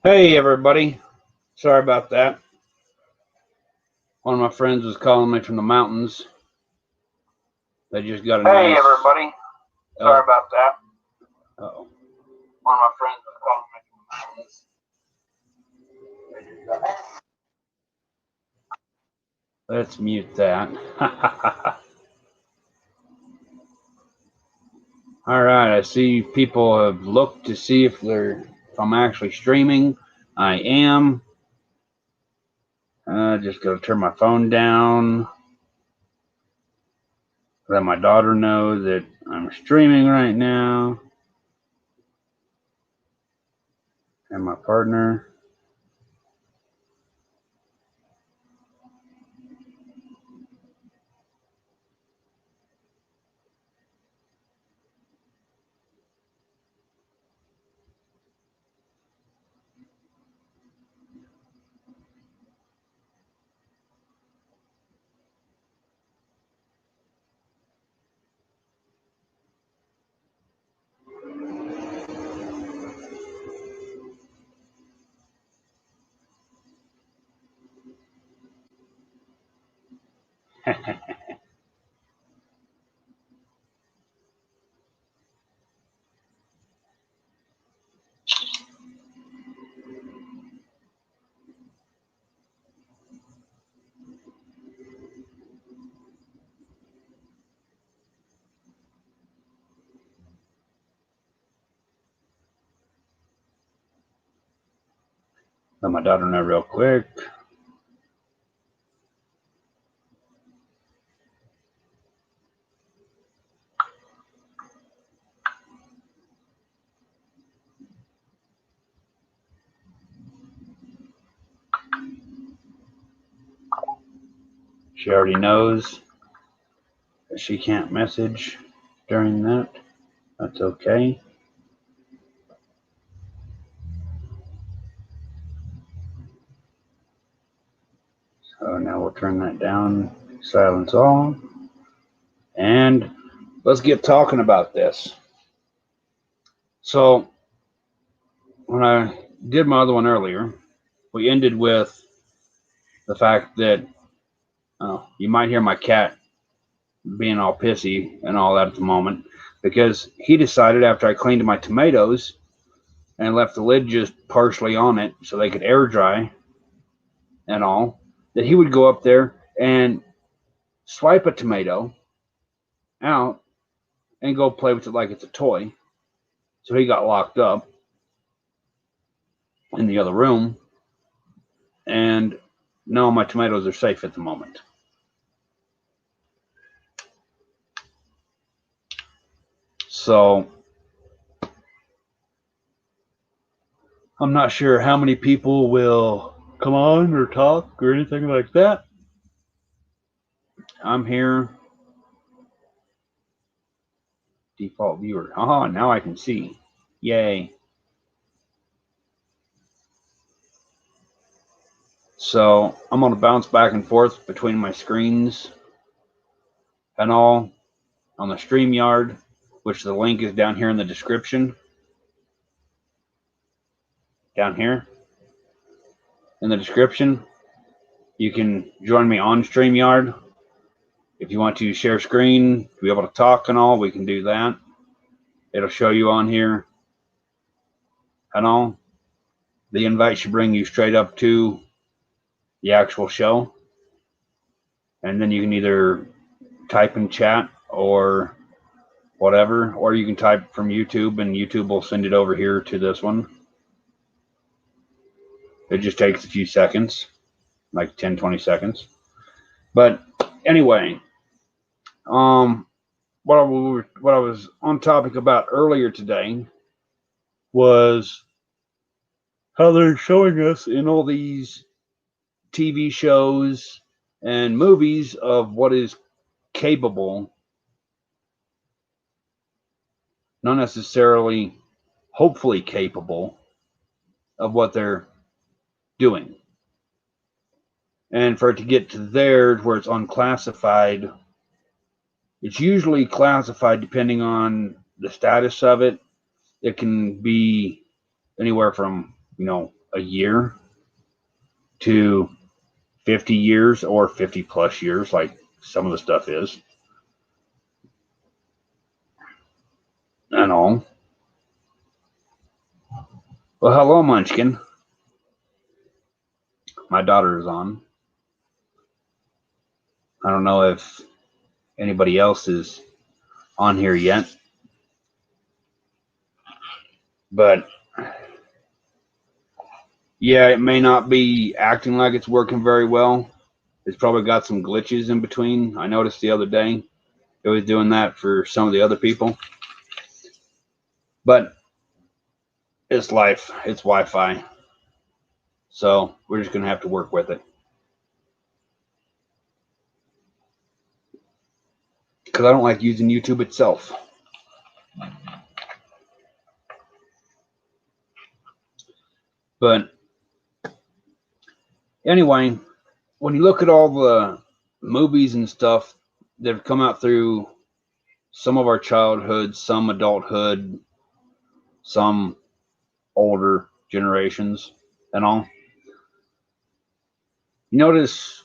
Hey everybody, sorry about that. One of my friends was calling me from the mountains. They just got a nice. Hey everybody, sorry about that. Uh-oh. One of my friends was calling me from the mountains. Let's mute that. All right, I see people have looked to see if I'm actually streaming. I am. Just gotta turn my phone down. Let my daughter know that I'm streaming right now. And my partner. Let my daughter know real quick. She already knows that she can't message during that. That's okay. So now we'll turn that down, silence all, and let's get talking about this. So when I did my other one earlier, we ended with the fact that you might hear my cat being all pissy and all that at the moment because he decided after I cleaned my tomatoes and left the lid just partially on it so they could air dry and all, that he would go up there and swipe a tomato out and go play with it like it's a toy. So he got locked up in the other room, and no, my tomatoes are safe at the moment. So I'm not sure how many people will come on or talk or anything like that. I'm here. Default viewer. Oh, now I can see. Yay. So I'm going to bounce back and forth between my screens and all on the StreamYard, which the link is down here in the description. Down here in the description. You can join me on StreamYard. If you want to share screen, to be able to talk and all, we can do that. It'll show you on here and all. The invite should bring you straight up to the actual show. And then you can either type in chat or whatever, or you can type from YouTube and YouTube will send it over here to this one. It just takes a few seconds, like 10, 20 seconds. But anyway, what I was on topic about earlier today was how they're showing us in all these TV shows and movies of what is capable, not necessarily hopefully capable of what they're doing. And for it to get to there where it's unclassified, it's usually classified depending on the status of it. It can be anywhere from, a year to 50 years or 50 plus years, like some of the stuff is. And all. Well, hello, Munchkin. My daughter is on. I don't know if anybody else is on here yet, but yeah, it may not be acting like it's working very well. It's probably got some glitches in between. I noticed the other day it was doing that for some of the other people, but it's life. It's Wi-Fi, so we're just gonna have to work with it. Because I don't like using YouTube itself. But anyway, when you look at all the movies and stuff that have come out through some of our childhood, some adulthood, some older generations and all, you notice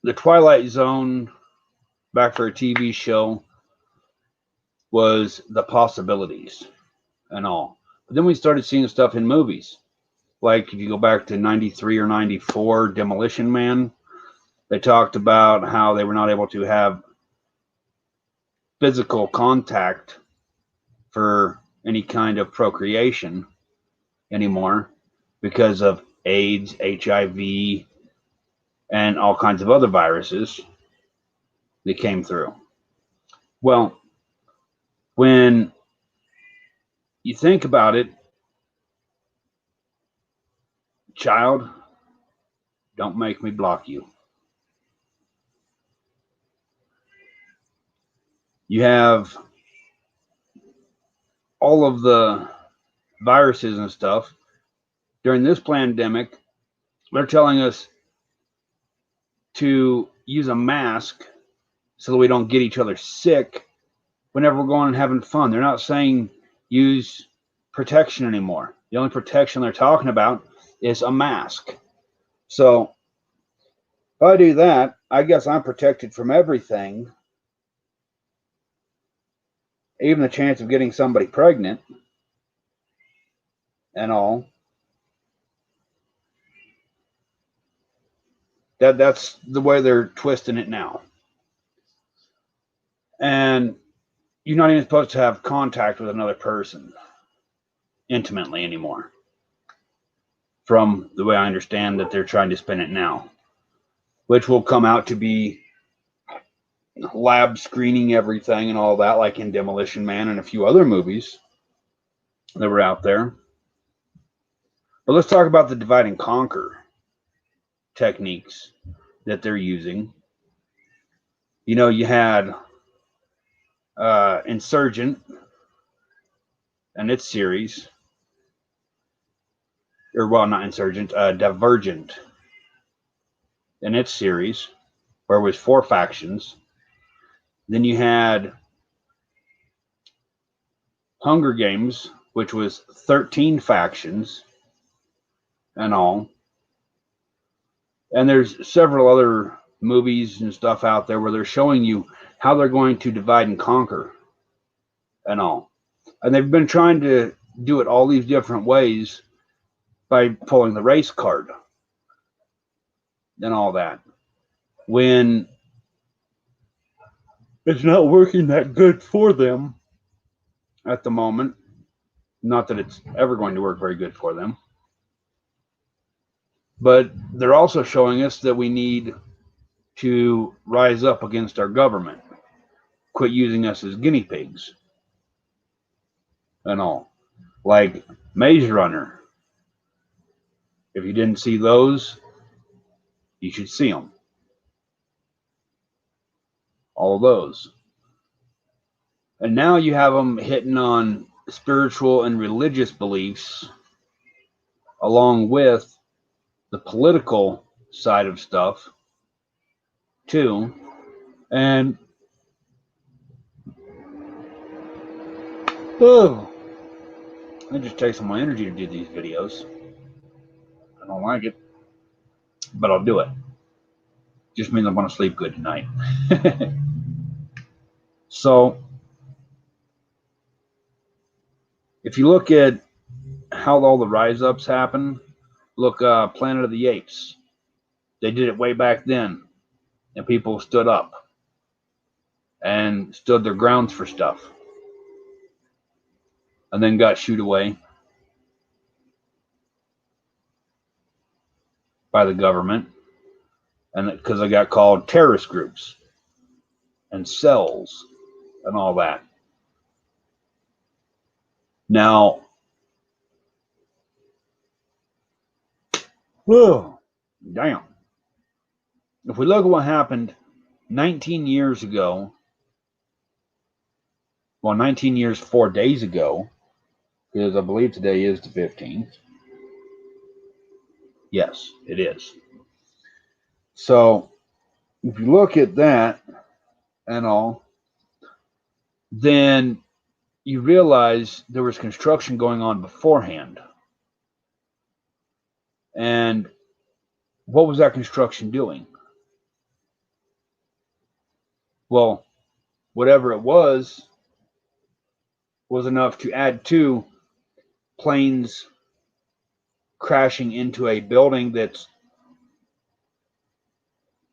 the Twilight Zone back for a TV show was the possibilities and all. But then we started seeing stuff in movies. Like if you go back to 93 or 94, Demolition Man, they talked about how they were not able to have physical contact for any kind of procreation anymore because of AIDS, HIV, and all kinds of other viruses that came through. Well, when you think about it, child, don't make me block you. You have all of the viruses and stuff. During this pandemic, they're telling us to use a mask so that we don't get each other sick whenever we're going and having fun. They're not saying use protection anymore. The only protection they're talking about is a mask. So if I do that, I guess I'm protected from everything, even the chance of getting somebody pregnant and all. That's the way they're twisting it now. And you're not even supposed to have contact with another person intimately anymore, from the way I understand that they're trying to spin it now, which will come out to be lab screening everything and all that, like in Demolition Man and a few other movies that were out there. But let's talk about the divide and conquer techniques that they're using. You know, you had Insurgent and its series, or well, not Insurgent, Divergent and its series, where it was 4 factions. Then you had Hunger Games, which was 13 factions and all. And there's several other movies and stuff out there where they're showing you how they're going to divide and conquer and all. And they've been trying to do it all these different ways by pulling the race card and all that, when it's not working that good for them at the moment. Not that it's ever going to work very good for them. But they're also showing us that we need to rise up against our government, quit using us as guinea pigs and all. Like Maze Runner. If you didn't see those, you should see them. All of those. And now you have them hitting on spiritual and religious beliefs along with the political side of stuff too. And it just takes all my energy to do these videos. I don't like it, but I'll do it. Just means I want to sleep good tonight. So, if you look at how all the rise-ups happen, look, Planet of the Apes. They did it way back then, and people stood up and stood their grounds for stuff, and then got shooed away by the government, and because they got called terrorist groups and cells and all that. Now, whew, damn. If we look at what happened 19 years ago, well, 19 years, 4 days ago, because I believe today is the 15th. Yes, it is. So, if you look at that and all, then you realize there was construction going on beforehand. And what was that construction doing? Well, whatever it was enough to add to planes crashing into a building that's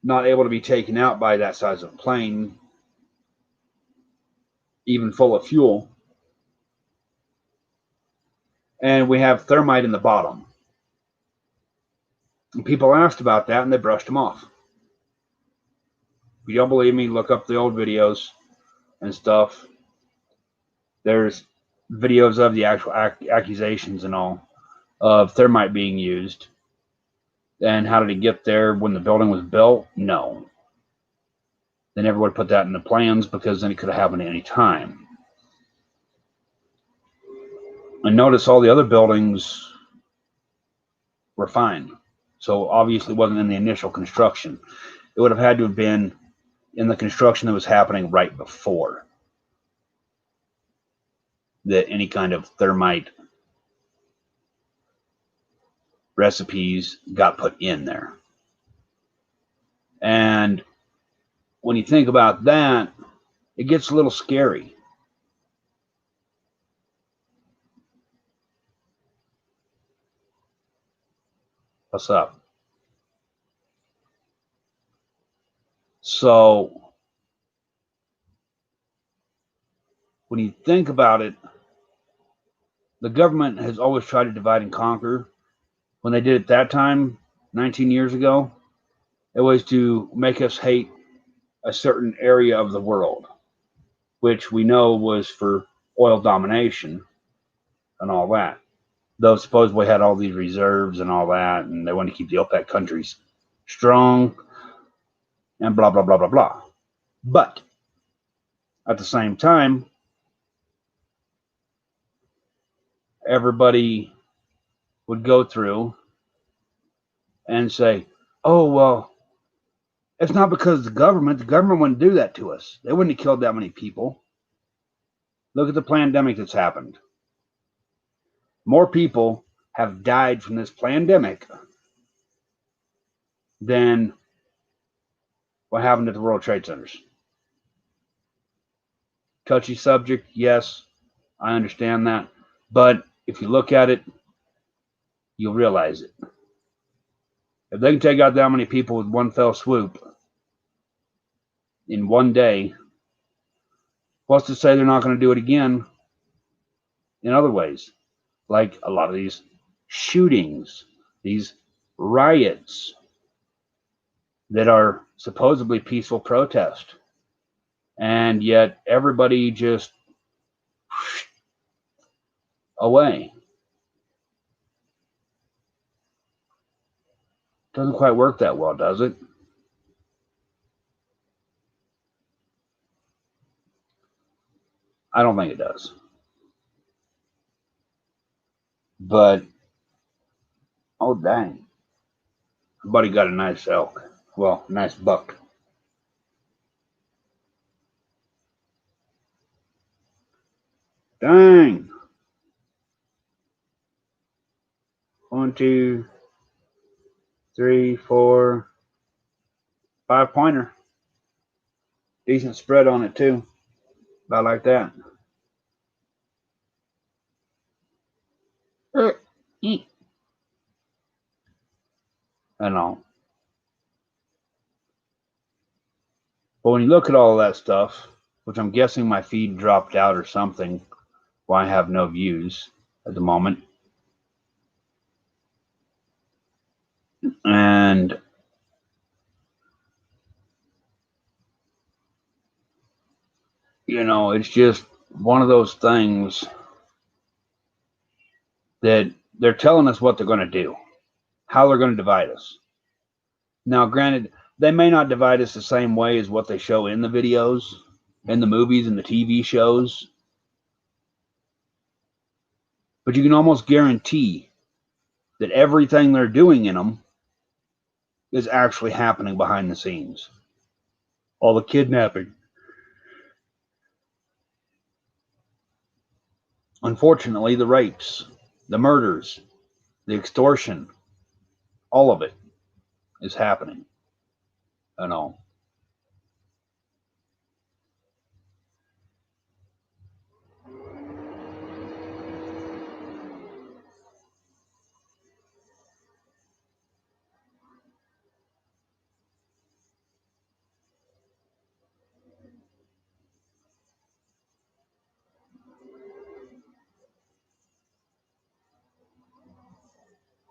not able to be taken out by that size of plane, even full of fuel. And we have thermite in the bottom. And people asked about that and they brushed them off. If you don't believe me, look up the old videos and stuff. There's videos of the actual accusations and all of thermite being used. And how did it get there when the building was built? No. They never would have put that in the plans because then it could have happened at any time. And notice all the other buildings were fine. So obviously it wasn't in the initial construction. It would have had to have been in the construction that was happening right before that any kind of thermite recipes got put in there. And when you think about that, it gets a little scary. What's up? So when you think about it, the government has always tried to divide and conquer. When they did it that time, 19 years ago, it was to make us hate a certain area of the world, which we know was for oil domination and all that. Though supposedly had all these reserves and all that, and they wanted to keep the OPEC countries strong and blah, blah, blah, blah, blah. But at the same time, everybody would go through and say, oh, well, it's not because of the government wouldn't do that to us. They wouldn't have killed that many people. Look at the pandemic that's happened. More people have died from this pandemic than what happened at the World Trade Centers. Touchy subject, yes, I understand that. But if you look at it, you'll realize it. If they can take out that many people with one fell swoop in one day, what's to say they're not going to do it again in other ways? Like a lot of these shootings, these riots that are supposedly peaceful protest. And yet everybody just away. Doesn't quite work that well, does it? I don't think it does. But, oh dang. Buddy got a nice elk. Well, nice buck. Dang. 1, 2, 3, 4, 5-pointer. Decent spread on it too. About like that. And all. But when you look at all of that stuff, which I'm guessing my feed dropped out or something, why I have no views at the moment. And it's just one of those things that they're telling us what they're going to do, how they're going to divide us. Now, granted, they may not divide us the same way as what they show in the videos, in the movies, and the TV shows, but you can almost guarantee that everything they're doing in them is actually happening behind the scenes. All the kidnapping. Unfortunately, the rapes, the murders, the extortion, all of it is happening. And all.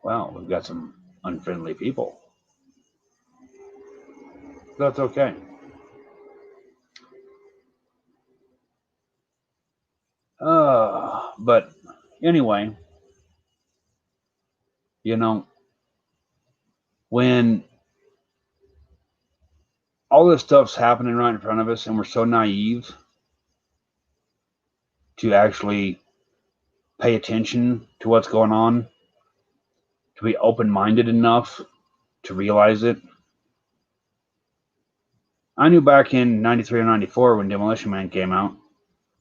Well, we've got some unfriendly people. That's okay. But anyway, when all this stuff's happening right in front of us and we're so naive to actually pay attention to what's going on, to be open-minded enough to realize it. I knew back in 93 or 94 when Demolition Man came out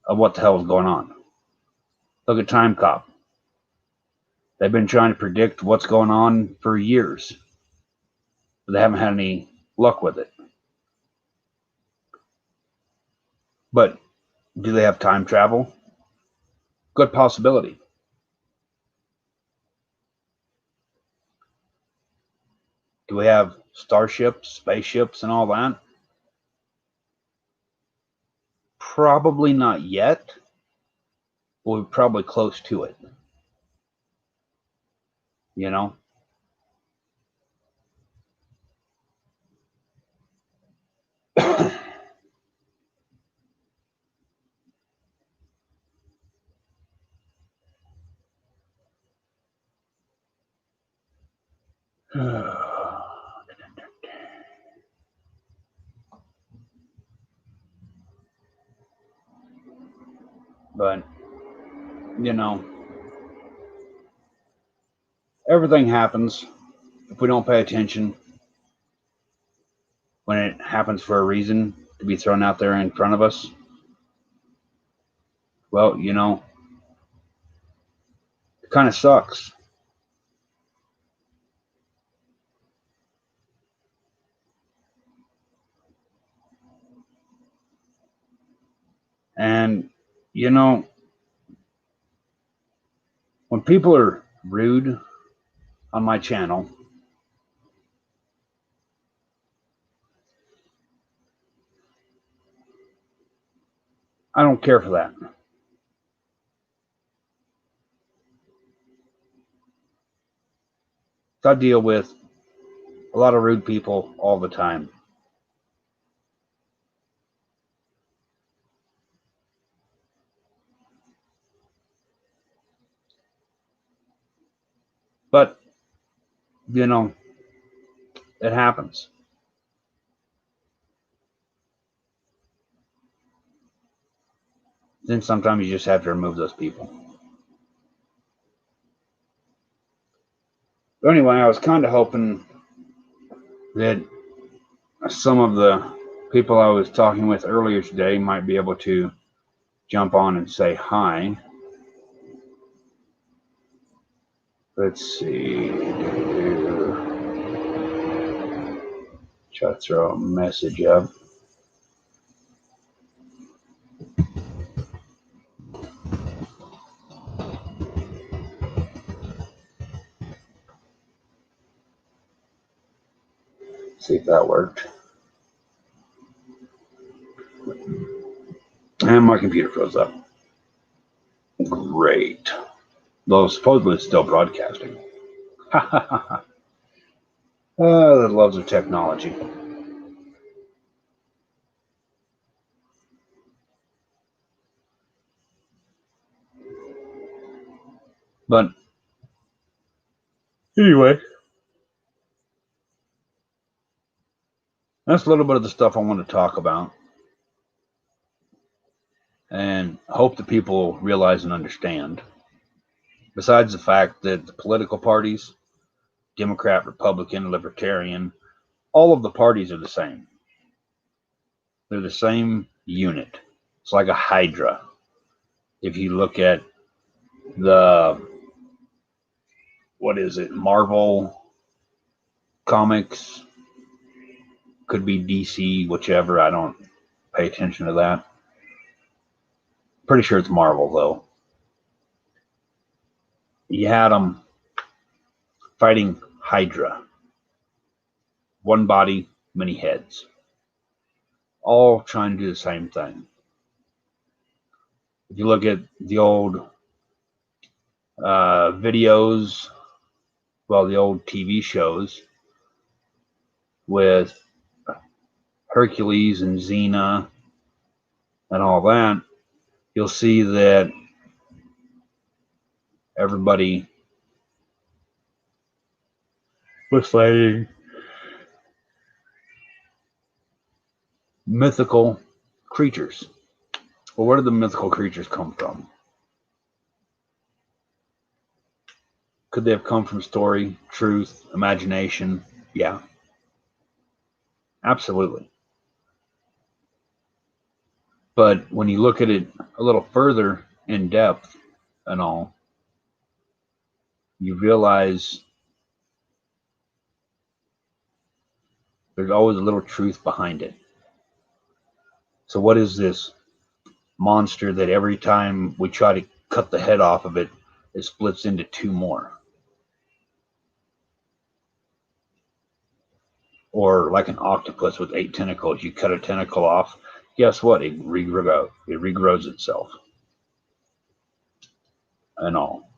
of what the hell was going on. Look at Time Cop. They've been trying to predict what's going on for years, but they haven't had any luck with it. But do they have time travel? Good possibility. Do we have starships, spaceships, and all that? Probably not yet, but we're probably close to it. But, everything happens if we don't pay attention. When it happens for a reason to be thrown out there in front of us, well, it kind of sucks. And, when people are rude on my channel, I don't care for that. I deal with a lot of rude people all the time. But, it happens. Then sometimes you just have to remove those people. But anyway, I was kind of hoping that some of the people I was talking with earlier today might be able to jump on and say hi. Let's see. Try to throw a message up. See if that worked. And my computer froze up. Great. Though supposedly it's still broadcasting. The loves of technology. But anyway, that's a little bit of the stuff I want to talk about. And hope that people realize and understand. Besides the fact that the political parties, Democrat, Republican, Libertarian, all of the parties are the same. They're the same unit. It's like a hydra. If you look at the, what is it, Marvel comics, could be DC, whichever, I don't pay attention to that. Pretty sure it's Marvel, though. You had them fighting Hydra. One body, many heads. All trying to do the same thing. If you look at the old videos, well, the old TV shows with Hercules and Xena and all that, you'll see that everybody was fighting mythical creatures. Well, where did the mythical creatures come from? Could they have come from story, truth, imagination? Yeah, absolutely. But when you look at it a little further in depth and all, you realize there's always a little truth behind it. So what is this monster that every time we try to cut the head off of it, it splits into two more? Or like an octopus with 8 tentacles, you cut a tentacle off, guess what? It regrows itself and all.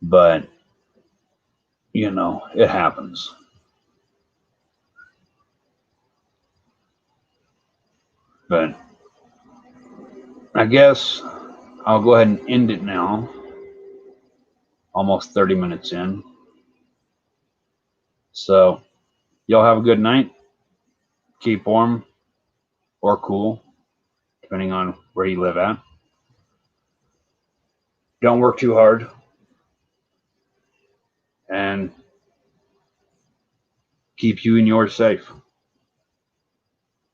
But, you know, it happens. But I guess I'll go ahead and end it now. Almost 30 minutes in. So, y'all have a good night. Keep warm or cool, depending on where you live at. Don't work too hard. And keep you and yours safe.